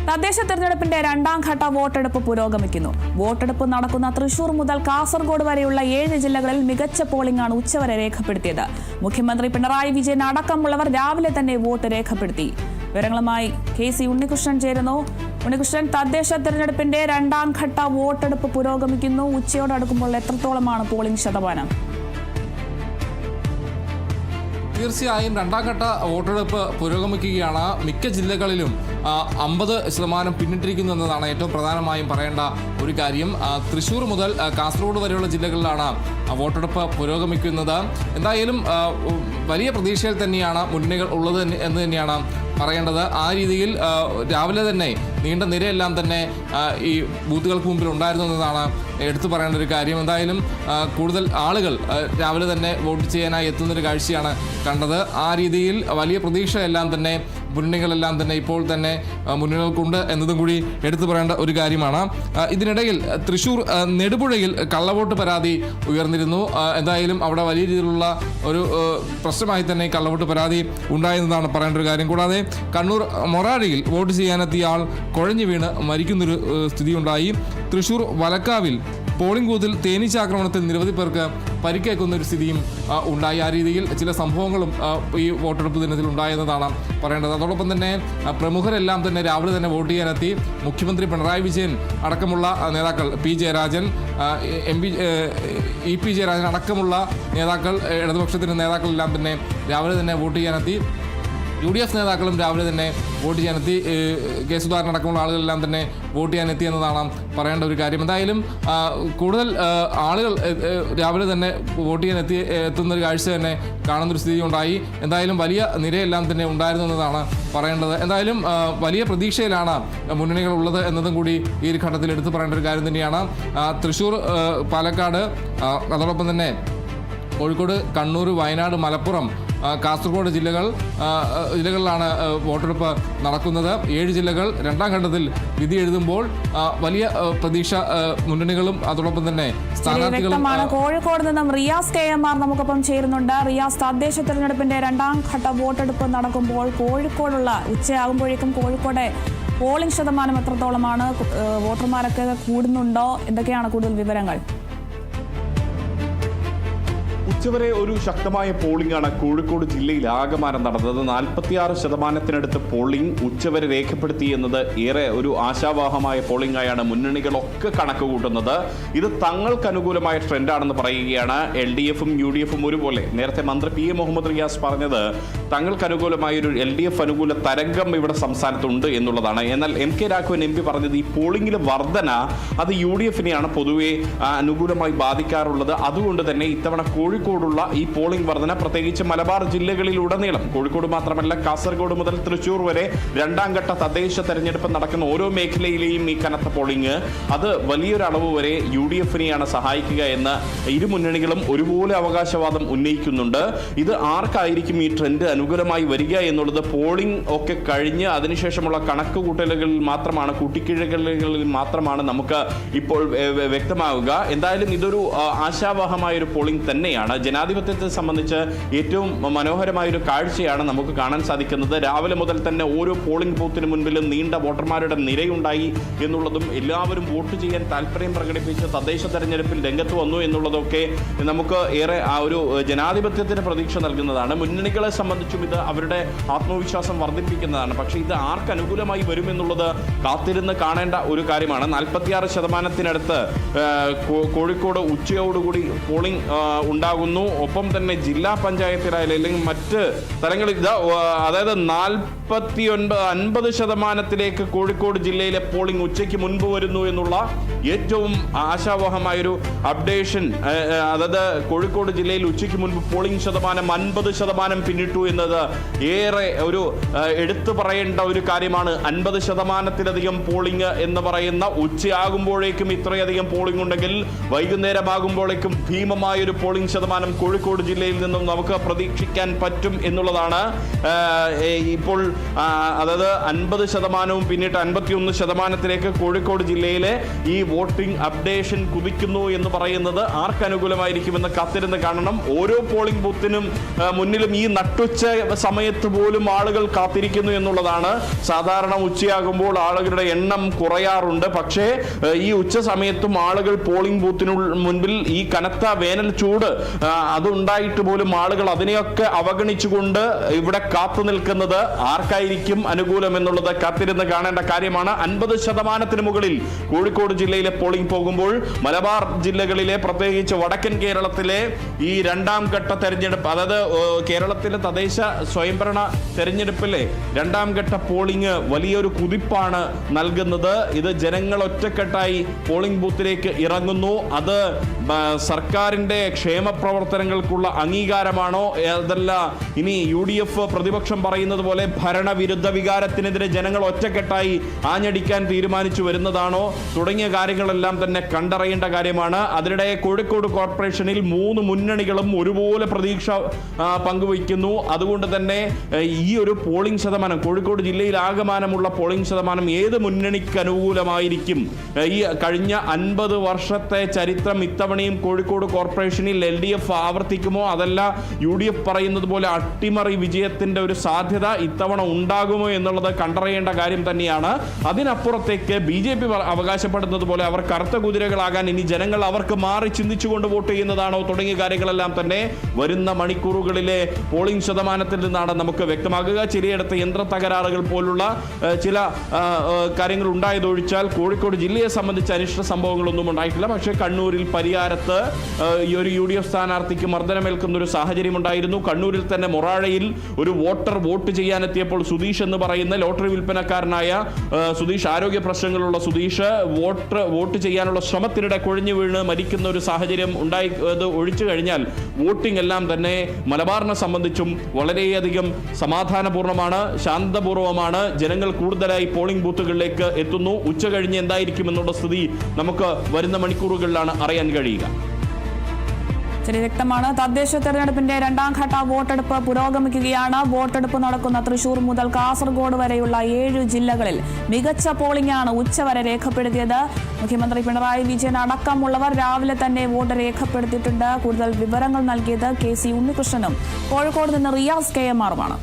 തദ്ദേശ തെരഞ്ഞെടുപ്പിന്റെ രണ്ടാം ഘട്ട വോട്ടെടുപ്പ് പുരോഗമിക്കുന്നു. വോട്ടെടുപ്പ് നടക്കുന്ന തൃശൂർ മുതൽ കാസർഗോഡ് വരെയുള്ള 7 ജില്ലകളിൽ മികച്ച പോളിംഗാണ് ഉച്ചവരെ രേഖപ്പെടുത്തിയത്. മുഖ്യമന്ത്രി പിണറായി വിജയൻ അടക്കമുള്ളവർ രാവിലെ തന്നെ വോട്ട് രേഖപ്പെടുത്തി. വിവരങ്ങളുമായി KC ഉണ്ണികൃഷ്ണൻ ചേരുന്നു. ഉണ്ണികൃഷ്ണൻ, തദ്ദേശ തെരഞ്ഞെടുപ്പിന്റെ രണ്ടാം ഘട്ട വോട്ടെടുപ്പ് പുരോഗമിക്കുന്നു. ഉച്ചയോടടുക്കുമ്പോൾ എത്രത്തോളമാണ് പോളിംഗ് ശതമാനം? തീർച്ചയായും രണ്ടാം ഘട്ട വോട്ടെടുപ്പ് പുരോഗമിക്കുകയാണ്. മിക്ക ജില്ലകളിലും 50% പിന്നിട്ടിരിക്കുന്നു എന്നതാണ് ഏറ്റവും പ്രധാനമായും പറയേണ്ട ഒരു കാര്യം. തൃശ്ശൂർ മുതൽ കാസർഗോഡ് വരെയുള്ള ജില്ലകളിലാണ് വോട്ടെടുപ്പ് പുരോഗമിക്കുന്നത്. എന്തായാലും വലിയ പ്രതീക്ഷയിൽ തന്നെയാണ് മുന്നണികൾ ഉള്ളത് എന്ന് തന്നെയാണ് പറയേണ്ടത്. ആ രീതിയിൽ രാവിലെ തന്നെ നീണ്ട നിരയെല്ലാം തന്നെ ഈ ബൂത്തുകൾക്ക് മുമ്പിൽ ഉണ്ടായിരുന്നു എന്നതാണ് എടുത്തു പറയേണ്ട ഒരു കാര്യം. എന്തായാലും കൂടുതൽ ആളുകൾ രാവിലെ തന്നെ വോട്ട് ചെയ്യാനായി എത്തുന്നൊരു കാഴ്ചയാണ് കണ്ടത്. ആ രീതിയിൽ വലിയ പ്രതീക്ഷയെല്ലാം തന്നെ മുന്നണികളെല്ലാം തന്നെ ഇപ്പോൾ തന്നെ മുന്നണികൾക്കുണ്ട് എന്നതും കൂടി എടുത്തു പറയേണ്ട ഒരു കാര്യമാണ്. ഇതിനിടയിൽ തൃശ്ശൂർ നെടുപുഴയിൽ കള്ളവോട്ട് പരാതി ഉയർന്നിരുന്നു. എന്തായാലും അവിടെ വലിയ രീതിയിലുള്ള ഒരു പ്രശ്നമായി തന്നെ കള്ളവോട്ട് പരാതി ഉണ്ടായെന്നതാണ് പറയേണ്ട ഒരു കാര്യം. കൂടാതെ കണ്ണൂർ മൊറാടിയിൽ വോട്ട് ചെയ്യാനെത്തിയ ആൾ കുഴഞ്ഞു വീണ് മരിക്കുന്നൊരു സ്ഥിതിയുണ്ടായി. തൃശ്ശൂർ വലക്കാവിൽ പോളിംഗ് ബൂത്തിൽ തേനീച്ചാക്രമണത്തിൽ നിരവധി പേർക്ക് പരിക്കേക്കുന്ന ഒരു സ്ഥിതിയും ഉണ്ടായി. ആ രീതിയിൽ ചില സംഭവങ്ങളും ഈ വോട്ടെടുപ്പ് ദിനത്തിൽ ഉണ്ടായെന്നതാണ് പറയേണ്ടത്. അതോടൊപ്പം തന്നെ പ്രമുഖരെല്ലാം തന്നെ രാവിലെ തന്നെ വോട്ട് ചെയ്യാനെത്തി. മുഖ്യമന്ത്രി പിണറായി വിജയൻ അടക്കമുള്ള നേതാക്കൾ, പി ജയരാജൻ, EP ജയരാജൻ അടക്കമുള്ള നേതാക്കൾ, ഇടതുപക്ഷത്തിൻ്റെ നേതാക്കളെല്ലാം തന്നെ രാവിലെ തന്നെ വോട്ട് ചെയ്യാനെത്തി. UDF നേതാക്കളും രാവിലെ തന്നെ വോട്ട് ചെയ്യാനെത്തി. കെ സുധാകരൻ അടക്കമുള്ള ആളുകളെല്ലാം തന്നെ വോട്ട് ചെയ്യാനെത്തി എന്നതാണ് പറയേണ്ട ഒരു കാര്യം. എന്തായാലും കൂടുതൽ ആളുകൾ രാവിലെ തന്നെ വോട്ട് ചെയ്യാൻ എത്തുന്നൊരു കാഴ്ച തന്നെ കാണുന്നൊരു സ്ഥിതി ഉണ്ടായി. എന്തായാലും വലിയ നിരയെല്ലാം തന്നെ ഉണ്ടായിരുന്നു എന്നതാണ് പറയേണ്ടത്. എന്തായാലും വലിയ പ്രതീക്ഷയിലാണ് മുന്നണികൾ ഉള്ളത് എന്നതും കൂടി ഈ ഒരു ഘട്ടത്തിൽ എടുത്തു പറയേണ്ട ഒരു കാര്യം തന്നെയാണ്. തൃശ്ശൂർ, പാലക്കാട്, അതോടൊപ്പം തന്നെ കോഴിക്കോട്, കണ്ണൂർ, വയനാട്, മലപ്പുറം, കാസർഗോഡ് ജില്ലകളിലാണ് വോട്ടെടുപ്പ് നടക്കുന്നത്. 7 ജില്ലകൾ രണ്ടാം ഘട്ടത്തിൽ വിധി എഴുതുമ്പോൾ വലിയ പ്രതീക്ഷ മുന്നണികളും അതോടൊപ്പം തന്നെ സ്ഥാനാർത്ഥികളും. കോഴിക്കോട് നിന്നും റിയാസ് KMR നമുക്കൊപ്പം ചേരുന്നുണ്ട്. റിയാസ്, തദ്ദേശ തെരഞ്ഞെടുപ്പിന്റെ രണ്ടാം ഘട്ട വോട്ടെടുപ്പ് നടക്കുമ്പോൾ കോഴിക്കോടുള്ള ഉച്ചയാകുമ്പോഴേക്കും കോഴിക്കോട്ടെ പോളിംഗ് ശതമാനം എത്രത്തോളമാണ്? വോട്ടർമാരൊക്കെ കൂടുന്നുണ്ടോ? എന്തൊക്കെയാണ് കൂടുതൽ വിവരങ്ങൾ? ഉച്ചവരെ ഒരു ശക്തമായ പോളിംഗ് ആണ് കോഴിക്കോട് ജില്ലയിൽ ആകമാനം നടന്നത്. 46% പോളിംഗ് ഉച്ചവരെ രേഖപ്പെടുത്തി എന്നത് ഏറെ ഒരു ആശാവാഹമായ പോളിംഗ് ആയാണ് മുന്നണികളൊക്കെ കണക്ക് കൂട്ടുന്നത്. ഇത് തങ്ങൾക്ക് അനുകൂലമായ ട്രെൻഡാണെന്ന് പറയുകയാണ്. LDFും UDFും ഒരുപോലെ. നേരത്തെ മന്ത്രി PA മുഹമ്മദ് റിയാസ് പറഞ്ഞത് തങ്ങൾക്ക് അനുകൂലമായ ഒരു LDF അനുകൂല തരംഗം ഇവിടെ സംസ്ഥാനത്തുണ്ട് എന്നുള്ളതാണ്. എന്നാൽ MK രാഘവൻ MP പറഞ്ഞത് ഈ പോളിംഗിലെ വർധന അത് UDFിനെയാണ് പൊതുവെ അനുകൂലമായി ബാധിക്കാറുള്ളത്. അതുകൊണ്ട് തന്നെ ഇത്തവണ കോഴിക്കോടുള്ള ഈ പോളിംഗ് വർധന പ്രത്യേകിച്ച് മലബാർ ജില്ലകളിലുടനീളം, കോഴിക്കോട് മാത്രമല്ല കാസർഗോഡ് മുതൽ തൃശ്ശൂർ വരെ രണ്ടാം ഘട്ട തദ്ദേശ തെരഞ്ഞെടുപ്പ് നടക്കുന്ന ഓരോ മേഖലയിലെയും ഈ കനത്ത പോളിംഗ് അത് വലിയൊരു അളവ് വരെ UDFിനെയാണ് സഹായിക്കുക എന്ന് ഇരു മുന്നണികളും ഒരുപോലെ അവകാശവാദം ഉന്നയിക്കുന്നുണ്ട്. ഇത് ആർക്കായിരിക്കും ഈ ട്രെൻഡ് അനുകൂലമായി വരിക എന്നുള്ളത് പോളിംഗ് ഒക്കെ കഴിഞ്ഞ് അതിനുശേഷമുള്ള കണക്ക് കൂട്ടലുകളിൽ മാത്രമാണ്, കൂട്ടിക്കിഴകളിൽ മാത്രമാണ് നമുക്ക് ഇപ്പോൾ വ്യക്തമാവുക. എന്തായാലും ഇതൊരു ആശാവഹമായ ഒരു പോളിംഗ് തന്നെയാണ്. ജനാധിപത്യത്തെ സംബന്ധിച്ച് ഏറ്റവും മനോഹരമായൊരു കാഴ്ചയാണ് നമുക്ക് കാണാൻ സാധിക്കുന്നത്. രാവിലെ മുതൽ തന്നെ ഓരോ പോളിംഗ് ബൂത്തിന് മുൻപിലും നീണ്ട വോട്ടർമാരുടെ നിരയുണ്ടായി എന്നുള്ളതും എല്ലാവരും വോട്ട് ചെയ്യാൻ താല്പര്യം പ്രകടിപ്പിച്ച് തദ്ദേശ തെരഞ്ഞെടുപ്പിൽ രംഗത്ത് വന്നു എന്നുള്ളതൊക്കെ നമുക്ക് ഏറെ ആ ഒരു ജനാധിപത്യത്തിന് പ്രതീക്ഷ നൽകുന്നതാണ്. മുന്നണികളെ സംബന്ധിച്ചും ഇത് അവരുടെ ആത്മവിശ്വാസം വർദ്ധിപ്പിക്കുന്നതാണ്. പക്ഷേ ഇത് ആർക്ക് അനുകൂലമായി വരുമെന്നുള്ളത് കാത്തിരുന്ന് കാണേണ്ട ഒരു കാര്യമാണ്. 46% കോഴിക്കോട് ഉച്ചയോടുകൂടി പോളിംഗ് ഉണ്ടാകുന്നു. ഒപ്പം തന്നെ ജില്ലാ പഞ്ചായത്തിലായാലും അല്ലെങ്കിൽ മറ്റ് തലങ്ങളിൽ അതായത് 50% കോഴിക്കോട് ജില്ലയിലെ പോളിംഗ് ഉച്ചയ്ക്ക് മുൻപ് വരുന്നു എന്നുള്ള ഏറ്റവും ആശാവഹമായൊരു അപ്ഡേഷൻ. അതായത് കോഴിക്കോട് ജില്ലയിൽ ഉച്ചയ്ക്ക് മുൻപ് പോളിംഗ് ശതമാനം 50% പിന്നിട്ടു എന്നത് ഏറെ ഒരു എടുത്തു പറയേണ്ട ഒരു കാര്യമാണ്. 50%-ലധികം പോളിംഗ് എന്ന് പറയുന്ന ഉച്ചയാകുമ്പോഴേക്കും ഇത്രയധികം പോളിംഗ് ഉണ്ടെങ്കിൽ വൈകുന്നേരമാകുമ്പോഴേക്കും ഭീമമായൊരു പോളിംഗ് ശതമാനം കോഴിക്കോട് ജില്ലയിൽ നിന്നും നമുക്ക് പ്രതീക്ഷിക്കാൻ പറ്റും എന്നുള്ളതാണ് ഇപ്പോൾ. അതായത് 50% പിന്നീട് 51% കോഴിക്കോട് ജില്ലയിലെ ഈ വോട്ടിംഗ് അപ്ഡേഷൻ കുതിക്കുന്നു എന്ന് പറയുന്നത് ആർക്ക് അനുകൂലമായിരിക്കുമെന്ന് കാത്തിരുന്ന് കാണണം. ഓരോ പോളിംഗ് ബൂത്തിനും മുന്നിലും ഈ നട്ടുച്ച സമയത്ത് പോലും ആളുകൾ കാത്തിരിക്കുന്നു എന്നുള്ളതാണ്. സാധാരണ ഉച്ചയാകുമ്പോൾ ആളുകളുടെ എണ്ണം കുറയാറുണ്ട്. പക്ഷേ ഈ ഉച്ച സമയത്തും ആളുകൾ പോളിംഗ് ബൂത്തിനു മുൻപിൽ ഈ കനത്ത വേനൽ ചൂട് അതുണ്ടായിട്ട് പോലും ആളുകൾ അതിനെയൊക്കെ അവഗണിച്ചുകൊണ്ട് ഇവിടെ കാത്തു നിൽക്കുന്നത് ആർക്കായിരിക്കും അനുകൂലം എന്നുള്ളത് കാത്തിരുന്ന് കാണേണ്ട കാര്യമാണ്. 50% മുകളിൽ കോഴിക്കോട് ജില്ലയിലെ പോളിംഗ് പോകുമ്പോൾ മലബാർ ജില്ലകളിലെ പ്രത്യേകിച്ച് വടക്കൻ കേരളത്തിലെ ഈ രണ്ടാം ഘട്ട തെരഞ്ഞെടുപ്പ്, അതായത് കേരളത്തിലെ തദ്ദേശ സ്വയംഭരണ തെരഞ്ഞെടുപ്പിലെ രണ്ടാം ഘട്ട പോളിംഗ് വലിയൊരു കുതിപ്പാണ് നൽകുന്നത്. ഇത് ജനങ്ങൾ ഒറ്റക്കെട്ടായി പോളിംഗ് ബൂത്തിലേക്ക് ഇറങ്ങുന്നു. അത് സർക്കാരിന്റെ ക്ഷേമ പ്രവർത്തനങ്ങൾക്കുള്ള അംഗീകാരമാണോ, അതല്ല ഇനി UDF പ്രതിപക്ഷം പറയുന്നത് പോലെ ഭരണവിരുദ്ധ വികാരത്തിനെതിരെ ജനങ്ങൾ ഒറ്റക്കെട്ടായി ആഞ്ഞടിക്കാൻ തീരുമാനിച്ചു വരുന്നതാണോ തുടങ്ങിയ കാര്യങ്ങളെല്ലാം തന്നെ കണ്ടറിയേണ്ട കാര്യമാണ്. അതിനിടെ കോഴിക്കോട് കോർപ്പറേഷനിൽ 3 മുന്നണികളും ഒരുപോലെ പ്രതീക്ഷ പങ്കുവയ്ക്കുന്നു. അതുകൊണ്ട് തന്നെ ഈ ഒരു പോളിംഗ് ശതമാനം, കോഴിക്കോട് ജില്ലയിൽ ആകമാനമുള്ള പോളിംഗ് ശതമാനം ഏത് മുന്നണിക്ക് അനുകൂലമായിരിക്കും? ഈ കഴിഞ്ഞ 50 വർഷത്തെ ചരിത്രം ഇത്തവണയും കോഴിക്കോട് കോർപ്പറേഷനിൽ LDF ആവർത്തിക്കുമോ, അതല്ല UDF പറയുന്നത് പോലെ അട്ടിമറി വിജയത്തിന്റെ ഒരു സാധ്യത ഇത്തവണ ഉണ്ടാകുമോ എന്നുള്ളത് കണ്ടറിയേണ്ട കാര്യം തന്നെയാണ്. അതിനപ്പുറത്തേക്ക് BJP അവകാശപ്പെടുന്നത് പോലെ അവർ കറുത്ത കുതിരകളാകാൻ ഇനി ജനങ്ങൾ അവർക്ക് മാറി ചിന്തിച്ചുകൊണ്ട് വോട്ട് ചെയ്യുന്നതാണോ തുടങ്ങിയ കാര്യങ്ങളെല്ലാം തന്നെ വരുന്ന മണിക്കൂറുകളിലെ പോളിംഗ് ശതമാനത്തിൽ നിന്നാണ് നമുക്ക് വ്യക്തമാകുക. ചിലയിടത്ത് യന്ത്ര തകരാറുകൾ പോലുള്ള ചില കാര്യങ്ങൾ ഉണ്ടായതൊഴിച്ചാൽ കോഴിക്കോട് ജില്ലയെ സംബന്ധിച്ച് അനിഷ്ട സംഭവങ്ങളൊന്നും ഉണ്ടായിട്ടില്ല. പക്ഷേ കണ്ണൂരിൽ പരിയാരത്ത് ഈ ഒരു UDF സ്ഥാനാർത്ഥിക്ക് മർദ്ദനമേൽക്കുന്ന ഒരു സാഹചര്യം ഉണ്ടായിരുന്നു. കണ്ണൂരിൽ തന്നെ മൊറാഴയിൽ ഒരു വോട്ടർ വോട്ട് ചെയ്യാനെത്തിയപ്പോൾ സുധീഷ് എന്ന് പറയുന്ന ലോട്ടറി വിൽപ്പനക്കാരനായ സുധീഷ്, ആരോഗ്യ പ്രശ്നങ്ങളുള്ള സുധീഷ് വോട്ട് ചെയ്യാനുള്ള ശ്രമത്തിനിടെ കുഴഞ്ഞു വീണ് മരിക്കുന്ന ഒരു സാഹചര്യം ഉണ്ടായത് ഒഴിച്ചു കഴിഞ്ഞാൽ വോട്ടിംഗ് എല്ലാം തന്നെ മലബാറിനെ സംബന്ധിച്ചും വളരെയധികം സമാധാനപൂർണ്ണമാണ്, ശാന്തപൂർവമാണ്. ജനങ്ങൾ കൂടുതലായി പോളിംഗ് ബൂത്തുകളിലേക്ക് എത്തുന്നു. ഉച്ച കഴിഞ്ഞ് എന്തായിരിക്കും എന്നുള്ള സ്ഥിതി നമുക്ക് വരുന്ന മണിക്കൂറുകളിലാണ് അറിയാൻ കഴിയുക. ശരി, വ്യക്തമാണ്. തദ്ദേശ തെരഞ്ഞെടുപ്പിന്റെ രണ്ടാം ഘട്ട വോട്ടെടുപ്പ് പുരോഗമിക്കുകയാണ്. വോട്ടെടുപ്പ് നടക്കുന്ന തൃശൂർ മുതൽ കാസർഗോഡ് വരെയുള്ള 7 ജില്ലകളിൽ മികച്ച പോളിംഗാണ് ഉച്ചവരെ രേഖപ്പെടുത്തിയത്. മുഖ്യമന്ത്രി പിണറായി വിജയൻ അടക്കമുള്ളവർ രാവിലെ തന്നെ വോട്ട് രേഖപ്പെടുത്തിയിട്ടുണ്ട്. കൂടുതൽ വിവരങ്ങൾ നൽകിയത് KC ഉണ്ണികൃഷ്ണനും കോഴിക്കോട് നിന്ന് റിയാസ് KM-റുമാണ്.